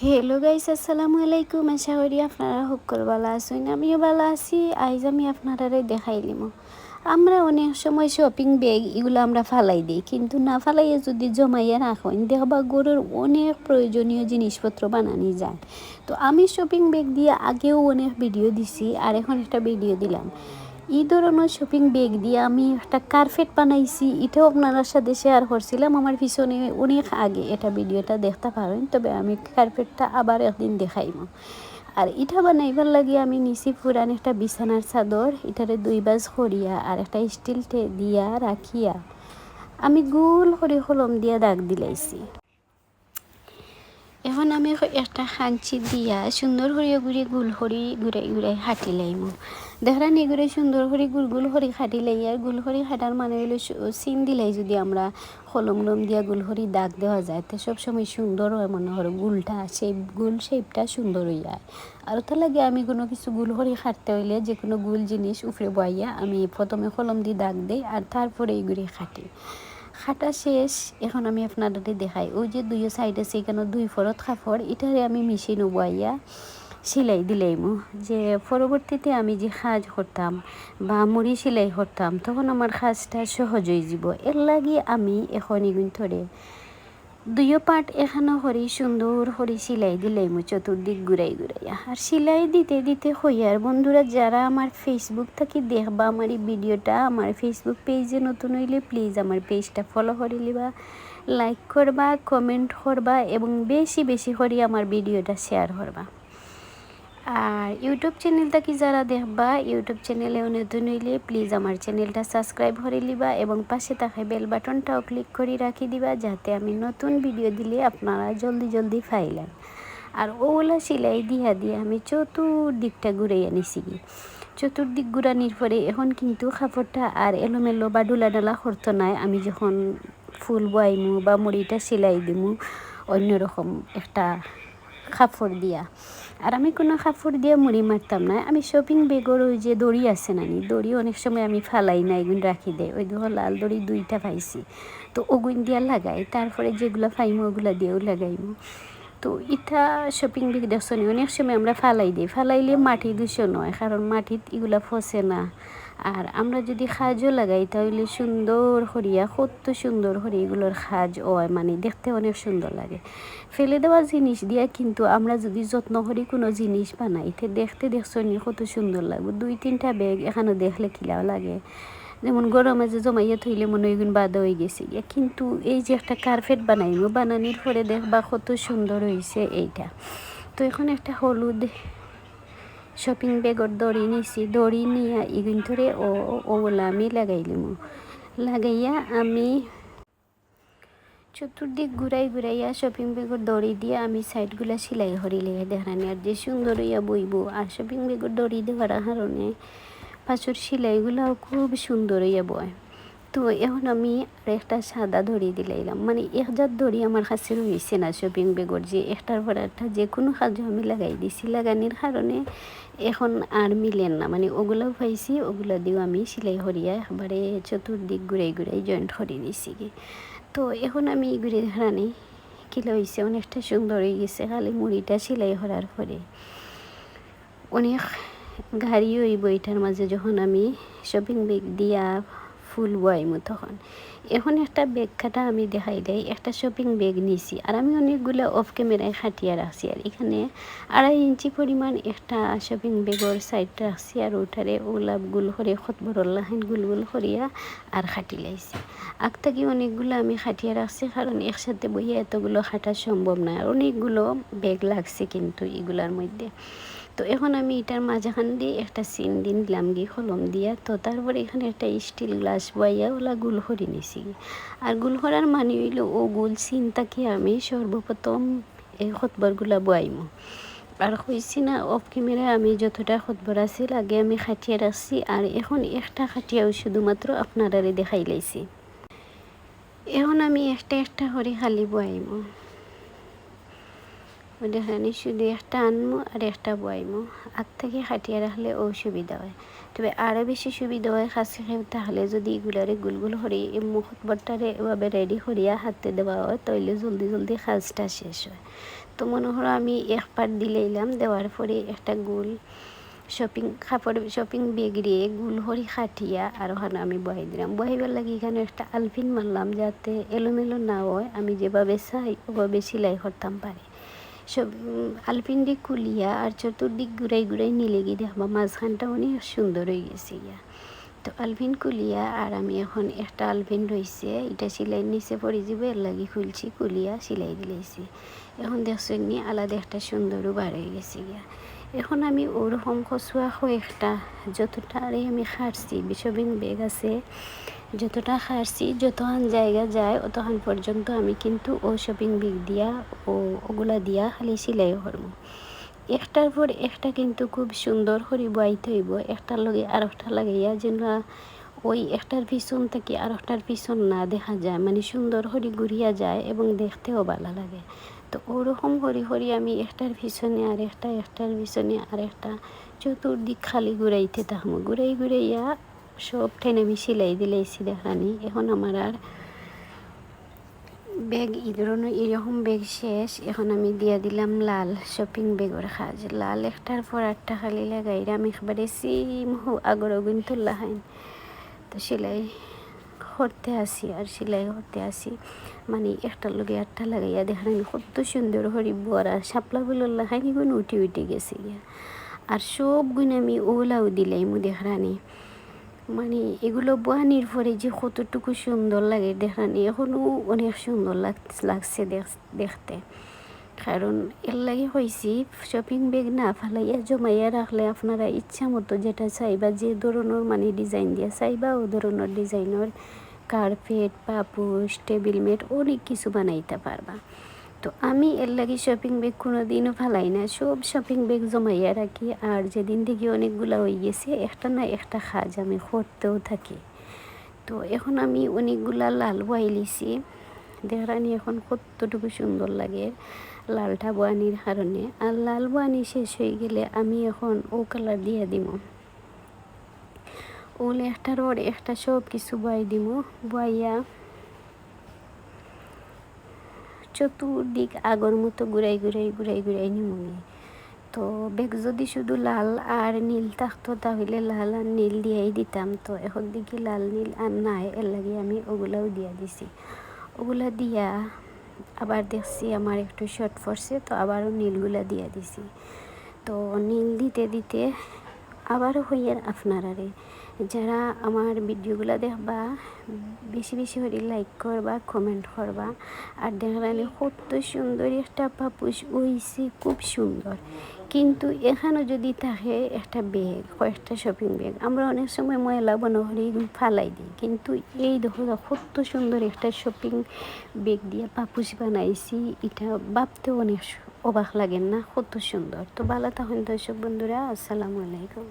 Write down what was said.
Hello guys, আসসালামু আলাইকুম। আশা করি আপনারা সকল ভালো আছেন। আমিও ভালো আছি। আজ আমি আপনারা দেখাইলিম আমরা অনেক সময় শপিং ব্যাগ এগুলো আমরা ফালাই দিই, কিন্তু না ফালাইয়ে যদি জমাইয়া রাখেন দেখবা গরুর অনেক প্রয়োজনীয় জিনিসপত্র বানানি যায়। তো আমি শপিং ব্যাগ দিয়ে আগেও অনেক ভিডিও দিছি, আর এখন একটা ভিডিও দিলাম। এই ধরনের শপিং ব্যাগ দিয়ে আমি একটা কার্পেট বানাইছি, এটাও আপনার সাথে শেয়ার করছিলাম আমার পিছনে অনেক আগে। এটা ভিডিওটা দেখতে পারেন, তবে আমি কার্পেটটা আবার একদিন দেখাইব। আর এটা বানাইবার লাগে আমি নিছি পুরান একটা বিছানার চাদর, এটারে 2 বাজ করিয়া আর একটা স্টিল দিয়া রাখিয়া আমি গোল করে কলম দিয়া দাগ দিলাইছি। এখন আমি একটা খাঞ্চি দিয়া সুন্দর করে গুল করি ঘুরাই ঘুরাই হাঁটি লাইম। দেখলাম এগুলো সুন্দর করে গুল করে হাঁটি লাই। আর গুল করে হাঁটার মানে হলো সিন দিলাই যদি আমরা কলম দিয়া গুল করে দাগ দেওয়া যায়, তো সবসময় সুন্দর হয়, মনে হয় গুলটা গুল শেপটা সুন্দর হয়ে যায়। আর তো লাগে আমি কোনো কিছু গুল করে হাঁটতে হইলে যে কোনো গুল জিনিস উপরে বইয়া আমি প্রথমে কলম দিয়ে দাগ দিই, আর তারপরে এইগুলি হাঁটি। খাটা শেষ। এখন আমি আপনাদের দেখাই, ওই যে 2 সাইড আছে এখানে 2 ফরত কাপড়, এটারে আমি মেশিন বইয়া সেলাই দিলাইমু। যে পরবর্তীতে আমি যে কাজ করতাম বা মুড়ি সেলাই করতাম, তখন আমার কাজটা সহজ হয়ে যাব। এর লাগি আমি এখন এগুন ধরে 2 পার্ট এখানে হরি সুন্দর হরি সেলাই দিলাইমু চতুর্দিক ঘুরাই ঘুরাইয়া। আর সেলাই দিতে দিতে হইয়ার বন্ধুরা, যারা আমার ফেসবুক থেকে দেখবা আমার এই ভিডিওটা, আমার ফেসবুক পেজে নতুন হইলে প্লিজ আমার পেজটা ফলো করে লিবা, লাইক করবা, কমেন্ট করবা এবং বেশি বেশি করে আমার ভিডিওটা শেয়ার করবা। আর ইউটিউব চ্যানেলটা কি যারা দেখবা, ইউটিউব চ্যানেলেও নতুন হইলে প্লিজ আমার চ্যানেলটা সাবস্ক্রাইব করে লিবা এবং পাশে থাকা বেল বাটনটাও ক্লিক করে রাখি দিবা, যাতে আমি নতুন ভিডিও দিলে আপনারা জলদি জলদি পাইলেন। আর ওগুলা সেলাই দিয়া দিয়ে আমি চতুর্দিকটা ঘুরাইয়া নিছি। চতুর্দিক ঘুরানির পরে এখন কিন্তু কাপড়টা আর এলোমেলো বা ডোলা ডালা করতো নাই। আমি যখন ফুল বয়াইমু বা মুড়িটা সেলাই দিমু অন্যরকম একটা কাপড় দিয়া। আর আমি কোনো কাপড় দিয়ে মুড়ি মারতাম না। আমি শপিং ব্যাগের ওই যে দড়ি আছে না, দড়ি অনেক সময় আমি ফালাই না, এগুন রাখি দেয়। ওই দেখো লাল দড়ি 2টা পাইছি, তো ওগুন দিয়া লাগাই। তারপরে যেগুলো পাইমু ওগুলা দিয়েও লাগাইমু। তো এটা শপিং ব্যাগ দেখছো অনেক সময় আমরা ফালাই দিই, ফালাইলে মাটি দূষণ হয়, কারণ মাটিত এগুলা ফসে না। আর আমরা যদি খাজও লাগাই তাহলে সুন্দর করিয়া কত সুন্দর করে এগুলোর খাজ হয়, মানে দেখতে অনেক সুন্দর লাগে। ফেলে দেওয়া জিনিস দিয়া কিন্তু আমরা যদি যত্ন করি কোনো জিনিস বানাই, তো দেখতে দেখছো কত সুন্দর লাগবে। 2-3টা ব্যাগ এখানে দেখলে কিলাও লাগে, যেমন গরমে যে জমাইয়া থইলে মনে হয় বাধা হয়ে গেছে। কিন্তু এই যে একটা কার্পেট বানাইমু, বানানির পরে দেখবা কত সুন্দর হয়েছে এইটা। তো এখন একটা হলুদ শপিং ব্যাগের দড়ি নিছি, দড়ি নিয়ে এগুন ধরে ওগুলা আমি লাগাইয়া আমি চতুর্দিক ঘুরাই ঘুরাইয়া শপিং ব্যাগের দড়ি দিয়ে আমি সাইডগুলা সেলাই হরি লেগে দেখানি। আর যে সুন্দর হইয়া বইব, আর শপিং ব্যাগের দড়ি দেওয়ার কারণে পাঁচুর সেলাইগুলাও খুব সুন্দর হইয়া বয়। তো এখন আমি একটা সাদা দড়ি দিলাইলাম, মানে একজাত দড়ি আমার কাছে রয়েছে না শপিং ব্যাগের, যে একটার পর একটা যে কোনো কাজে আমি লাগাই দিছি। লাগানির কারণে এখন আর মিলেন না, মানে ওগুলাও পাইছি, ওগুলা দিয়েও আমি সেলাই হরিয়া একবারে চতুর্দিক ঘুরাই ঘুরাই জয়েন্ট করে নিছি। তো এখন আমি ঘুরে হারানি কিলো হয়েছে, অনেকটা সুন্দর হয়ে গেছে। খালি মুড়িটা সেলাই করার পরে অনেক গাড়ি হইব এটার মাঝে যখন আমি শপিং ব্যাগ দিয়া ফুল বয়াইমু তখন। এখন একটা ব্যাগ খাটা আমি দেখাই দেয়, একটা শপিং ব্যাগ নিছি, আর আমি অনেকগুলো অফ ক্যামেরায় খাটিয়ে রাখছি। আর এখানে 2.5 ইঞ্চি পরিমাণ একটা শপিং ব্যাগের সাইড রাখছি, আর ওটারে ওলাপ গুল করে খত বড় লাহিন গুল গুল করিয়া আর খাটি লাইছি। আগ থেকে অনেকগুলো আমি খাটিয়ে রাখছি, কারণ একসাথে বইয়া এতগুলো খাটা সম্ভব নয়। আর অনেকগুলো ব্যাগ লাগছে কিন্তু এগুলার মধ্যে। তো এখন আমি এটার মাঝখান দিয়ে একটা সিন দিলাম গিয়ে কলম দিয়া। তো তারপরে এখানে একটা স্টিল গ্লাস বইয়া ওলা গুল করে নিছি। আর গুল করার মানে হইলো ও গুল সিনটাকে আমি সর্বপ্রথম এই খতবরগুলা বয়াইমু। আর হয়েছি না অফ ক্যামেরায় আমি যতটা খতবর আছিল আগে আমি খাটিয়ে রাখছি, আর এখন একটা খাটিয়াও শুধুমাত্র আপনারা দেখাই লাইছি। এখন আমি একটা একটা করে খালি বয়াইমু। দেখেন শুধু একটা আনমো আর একটা বয়াইমো, আগ থেকে খাটিয়ে রাখলে অসুবিধা হয়। তবে আরও বেশি সুবিধা হয় খাসি খেয়ে তাহলে যদি এগুলারে গুলগুল হরি মুখত বট্টারে এভাবে রেডি করিয়া হাতে দেওয়া হয় তাইলে জলদি জলদি কাজটা শেষ হয়। তো মনে হলো আমি এক পাট দিলাম, দেওয়ার পরে একটা গোল শপিং ব্যাগ দিয়ে গুল হরি খাটিয়া আর ওখানে আমি বহাই দিলাম। বহাইবার লাগি এখানে একটা আলপিন মারলাম যাতে এলোমেলো না হয়, আমি যেভাবে চাই ওভাবে সেলাই করতাম পারি। সব আলপিনটি কুলিয়া আর চতুর্দিক ঘুরাই ঘুরাই নিলে গিয়ে দেখবা মাঝখানটা অনেক সুন্দর হয়ে গেছে ইয়া। তো আলপিন কুলিয়া আর আমি এখন একটা আলপিন রয়েছে এটা সেলাই নিচে পড়ে যাবে এর লাগি খুলছি, কুলিয়া সেলাই দিলেছি। এখন দেখছেন নি আলাদা একটা সুন্দরও বার হয়ে গেছে গিয়া। এখন আমি ওরকম কচুয়া কয়েকটা যতটারে আমি খাটছি শপিং ব্যাগ আছে, যতটা খাটছি যতখান জায়গা যায় অতখান পর্যন্ত আমি কিন্তু ও শপিং ব্যাগ দিয়া ওগুলা দিয়া খালি সেলাই করবো। একটার পর একটা কিন্তু খুব সুন্দর করে বয়াইতে হইব, একটার লগে আর একটা লাগাইয়া যেন ওই একটার পিছন থেকে আর একটার পিছন না দেখা যায়, মানে সুন্দর করে ঘুরিয়া যায় এবং দেখতেও ভালো লাগে। তো ওরকম করি আমি একটার পিছনে আর একটা, একটার পিছনে আর একটা চতুর্দিক খালি ঘুরাইতে থাকবো। ঘুরাইয়া সব ঠেনে আমি সেলাই দিলেছি দেখানি। এখন আমার আর ব্যাগ এরকম ব্যাগ শেষ। এখন আমি দিয়া দিলাম লাল শপিং ব্যাগের কাজ। লাল একটার পর একটা খালি লাগাইরা আমি একবারে সিম আগর কিন্তু লাহাইন। তো সেলাই করতে আসি মানে একটার লগে একটা লাগাইয়া দেখেন কত সুন্দর হরি বড়া শাপলাগুলো লাগাই গুণ উঠে গেছে গিয়া। আর সব গুণ আমি ওলাও দিলাই দেখানি, মানে এগুলো বোয়ানির পরে যে কতটুকু সুন্দর লাগে দেখানি, এখনও অনেক সুন্দর লাগছে দেখতে। কারণ এর লাগে হয়েছি শপিং ব্যাগ না ফালাইয়া জমাইয়া রাখলে আপনারা ইচ্ছা মতো যেটা চাইবা, যে ধরনের মানে ডিজাইন দিয়ে চাইবা ও ধরনের ডিজাইনের কার্পেট, পাপোশ, টেবিল ম্যাট অনেক কিছু বানাইতে পারবা। তো আমি এর লাগে শপিং ব্যাগ কোনো দিনও ফালাই না, সব শপিং ব্যাগ জমাইয়া রাখি। আর যেদিন থেকে অনেকগুলো হয়ে গেছে একটা না একটা কাজ আমি করতেও থাকি। তো এখন আমি অনেকগুলা লাল বয়াই লিছি দেখানি, এখন কতটুকু সুন্দর লাগে লালটা বোয়ানির কারণে। আর লাল বোয়ানি শেষ হয়ে গেলে আমি এখন ও কালার দিয়ে দিব, ওলে একটার ওর একটা সব কিছু বয়াই দিব। বয়াইয়া চতুর্দিক আগর মতো ঘুরাই নিমুনি। তো ব্যাগ যদি শুধু লাল আর নীল থাকতো তাহলে লাল আর নীল দিয়েই দিতাম। তো এখন দেখি লাল নীল আর নাই, এর লাগে আমি ওগুলাও দিয়া দিছি। ওগুলা দিয়া আবার দেখছি আমার একটু শর্ট পড়ছে, তো আবারও নীলগুলা দিয়া দিছি। তো নীল দিতে দিতে আবারও হইয়ার আপনারারে যারা আমার ভিডিওগুলো দেখবা বেশি বেশি করে লাইক করবা, কমেন্ট করবা। আর দেখলানি কত সুন্দর একটা পাপুস হইছে, খুব সুন্দর। কিন্তু এখানেও যদি থাকে একটা ব্যাগ, কয়েকটা শপিং ব্যাগ আমরা অনেক সময় ময়লা বনহরি ফালাই দিই, কিন্তু এই দেখো কত সুন্দর একটা শপিং ব্যাগ দিয়ে পাপুস বানাইছি, এটা ভাবতেও অনেক অবাক লাগেন না, কত সুন্দর। তো ভালো থাকুন দর্শক বন্ধুরা, আসসালামু আলাইকুম।